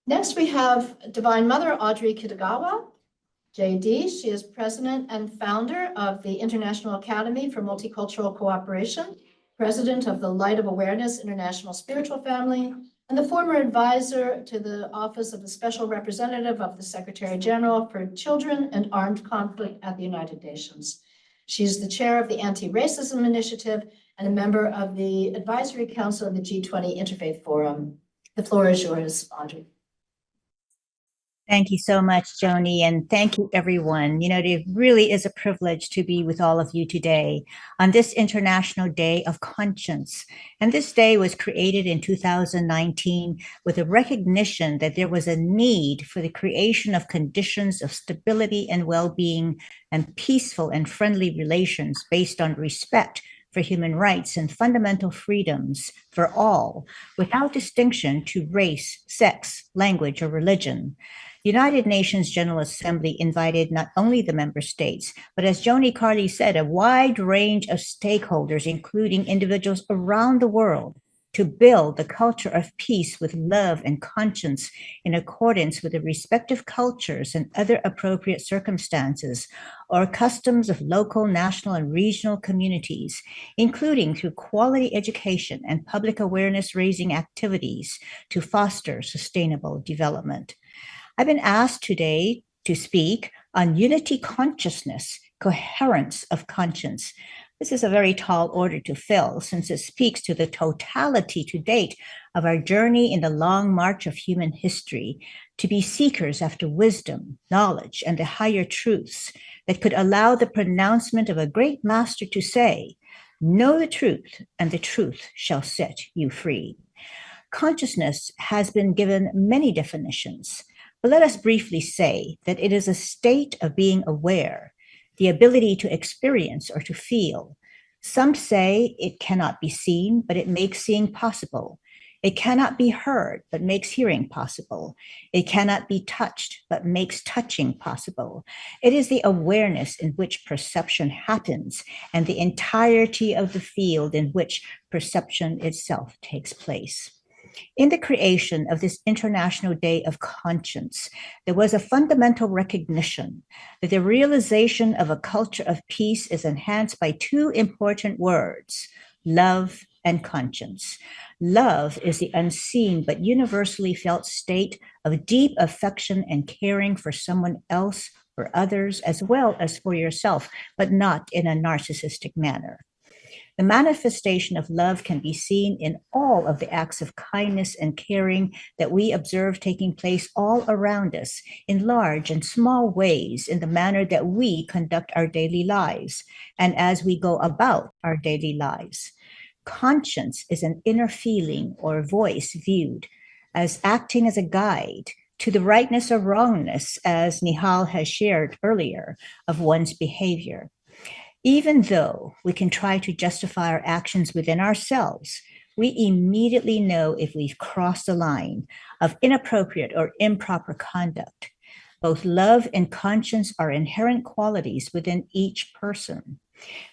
Next, we have Divine Mother Audrey Kitagawa, JD. She is president and founder of the International Academy for Multicultural Cooperation, president of the Light of Awareness International Spiritual Family, and the former advisor to the Office of the Special Representative of the Secretary General for Children and Armed Conflict at the United Nations. She's the chair of the Anti-Racism Initiative and a member of the Advisory Council of the G20 Interfaith Forum. The floor is yours, Audrey. Thank you so much, Joni, and thank you, everyone. You know, it really is a privilege to be with all of you today on this International Day of Conscience. And this day was created in 2019 with a recognition that there was a need for the creation of conditions of stability and well-being and peaceful and friendly relations based on respect for human rights and fundamental freedoms for all, without distinction to race, sex, language, or religion. The United Nations General Assembly invited not only the member states, but as Joni Carley said, a wide range of stakeholders, including individuals around the world, to build the culture of peace with love and conscience in accordance with the respective cultures and other appropriate circumstances or customs of local, national, and regional communities, including through quality education and public awareness raising activities to foster sustainable development. I've been asked today to speak on unity consciousness, coherence of conscience. This is a very tall order to fill since it speaks to the totality to date of our journey in the long march of human history to be seekers after wisdom, knowledge, and the higher truths that could allow the pronouncement of a great master to say, "Know the truth, and the truth shall set you free." Consciousness has been given many definitions. But let us briefly say that it is a state of being aware, the ability to experience or to feel. Some say it cannot be seen, but it makes seeing possible. It cannot be heard, but makes hearing possible. It cannot be touched, but makes touching possible. It is the awareness in which perception happens and the entirety of the field in which perception itself takes place. In the creation of this International Day of Conscience, there was a fundamental recognition that the realization of a culture of peace is enhanced by two important words, love and conscience. Love is the unseen but universally felt state of deep affection and caring for someone else or others, as well as for yourself, but not in a narcissistic manner. The manifestation of love can be seen in all of the acts of kindness and caring that we observe taking place all around us in large and small ways in the manner that we conduct our daily lives and as we go about our daily lives. Conscience is an inner feeling or voice viewed as acting as a guide to the rightness or wrongness, as Nihal has shared earlier, of one's behavior. Even though we can try to justify our actions within ourselves, we immediately know if we've crossed the line of inappropriate or improper conduct. Both love and conscience are inherent qualities within each person.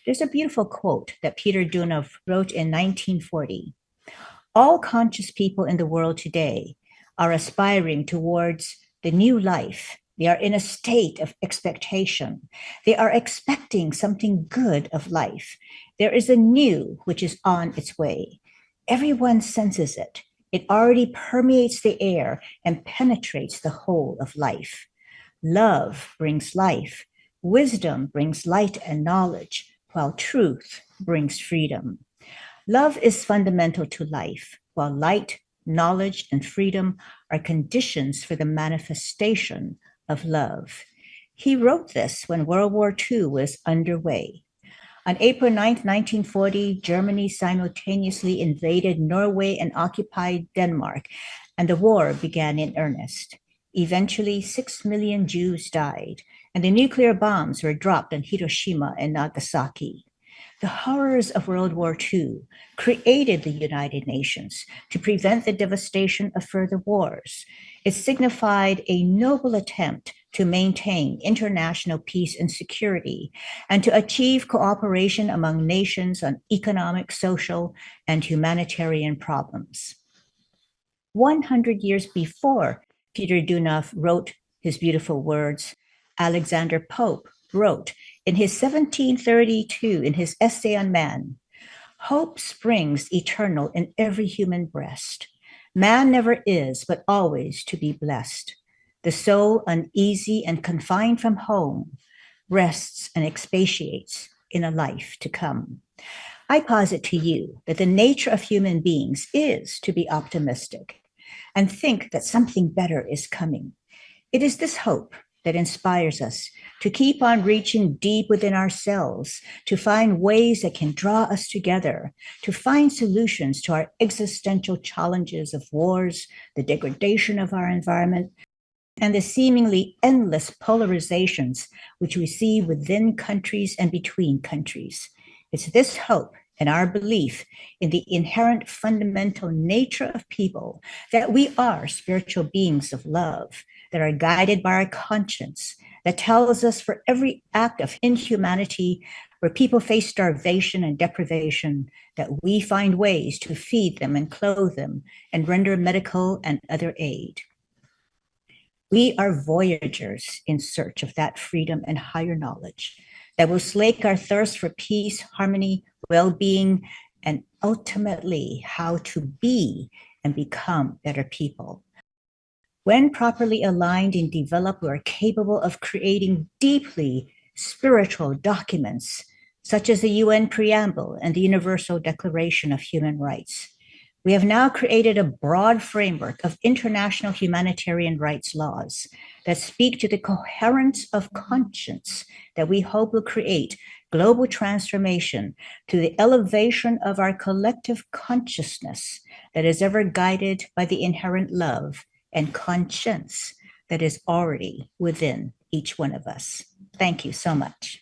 There's a beautiful quote that Peter Dunov wrote in 1940. All conscious people in the world today are aspiring towards the new life. They are in a state of expectation. They are expecting something good of life. There is a new which is on its way. Everyone senses it. It already permeates the air and penetrates the whole of life. Love brings life. Wisdom brings light and knowledge, while truth brings freedom. Love is fundamental to life, while light, knowledge, and freedom are conditions for the manifestation of love. He wrote this when World War II was underway. On April 9, 1940, Germany simultaneously invaded Norway and occupied Denmark, and the war began in earnest. Eventually, 6 million Jews died, and the nuclear bombs were dropped on Hiroshima and Nagasaki. The horrors of World War II created the United Nations to prevent the devastation of further wars. It signified a noble attempt to maintain international peace and security and to achieve cooperation among nations on economic, social, and humanitarian problems. 100 years before Peter Dunoff wrote his beautiful words. Alexander Pope wrote in his 1732 in his Essay on Man, hope springs eternal in every human breast. Man never is, but always to be blessed. The soul, uneasy and confined from home, rests and expatiates in a life to come. I posit to you that the nature of human beings is to be optimistic and think that something better is coming. It is this hope that inspires us to keep on reaching deep within ourselves, to find ways that can draw us together, to find solutions to our existential challenges of wars, the degradation of our environment, and the seemingly endless polarizations which we see within countries and between countries. It's this hope and our belief in the inherent fundamental nature of people, that we are spiritual beings of love, that are guided by our conscience, that tells us for every act of inhumanity where people face starvation and deprivation, that we find ways to feed them and clothe them and render medical and other aid. We are voyagers in search of that freedom and higher knowledge that will slake our thirst for peace, harmony, well-being, and ultimately how to be and become better people. When properly aligned and developed, we are capable of creating deeply spiritual documents, such as the UN Preamble and the Universal Declaration of Human Rights. We have now created a broad framework of international humanitarian rights laws that speak to the coherence of conscience that we hope will create global transformation to the elevation of our collective consciousness that is ever guided by the inherent love and conscience that is already within each one of us. Thank you so much.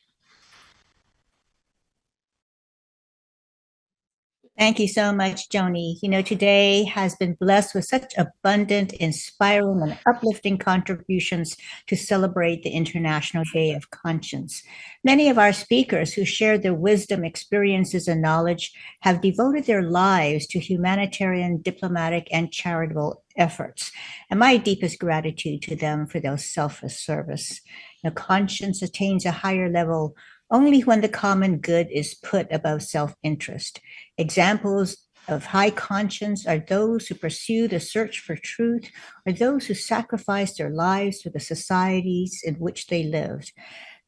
Thank you so much, Joni. You know, today has been blessed with such abundant, inspiring, and uplifting contributions to celebrate the International Day of Conscience. Many of our speakers who shared their wisdom, experiences, and knowledge have devoted their lives to humanitarian, diplomatic, and charitable efforts. And my deepest gratitude to them for their selfless service. Now, conscience attains a higher level only when the common good is put above self-interest. Examples of high conscience are those who pursue the search for truth, or those who sacrifice their lives for the societies in which they lived.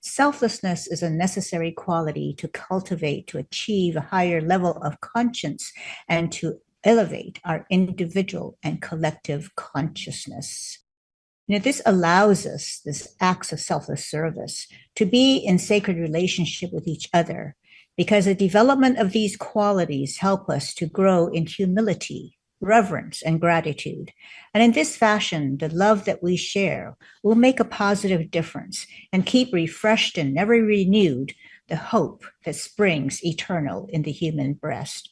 Selflessness is a necessary quality to cultivate, to achieve a higher level of conscience, and to elevate our individual and collective consciousness. You know, this allows us, this acts of selfless service, to be in sacred relationship with each other, because the development of these qualities help us to grow in humility, reverence, and gratitude. And in this fashion, the love that we share will make a positive difference and keep refreshed and never renewed the hope that springs eternal in the human breast.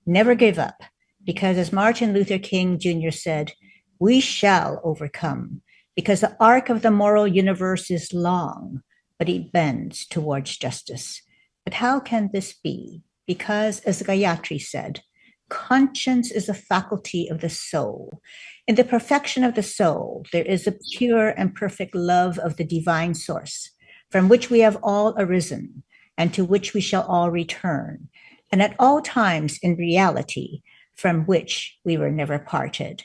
Never give up, because as Martin Luther King Jr. said, we shall overcome, because the arc of the moral universe is long, but it bends towards justice. But how can this be? Because, as Gayatri said, conscience is a faculty of the soul. In the perfection of the soul, there is a pure and perfect love of the divine source, from which we have all arisen, and to which we shall all return, and at all times in reality, from which we were never parted.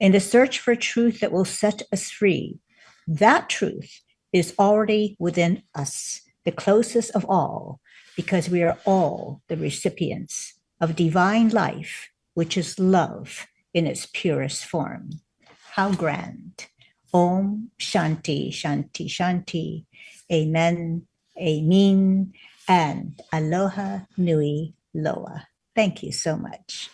In the search for truth that will set us free, that truth is already within us, the closest of all, because we are all the recipients of divine life, which is love in its purest form. How grand. Om Shanti, Shanti, Shanti. Amen, Amen, and Aloha Nui Loa. Thank you so much.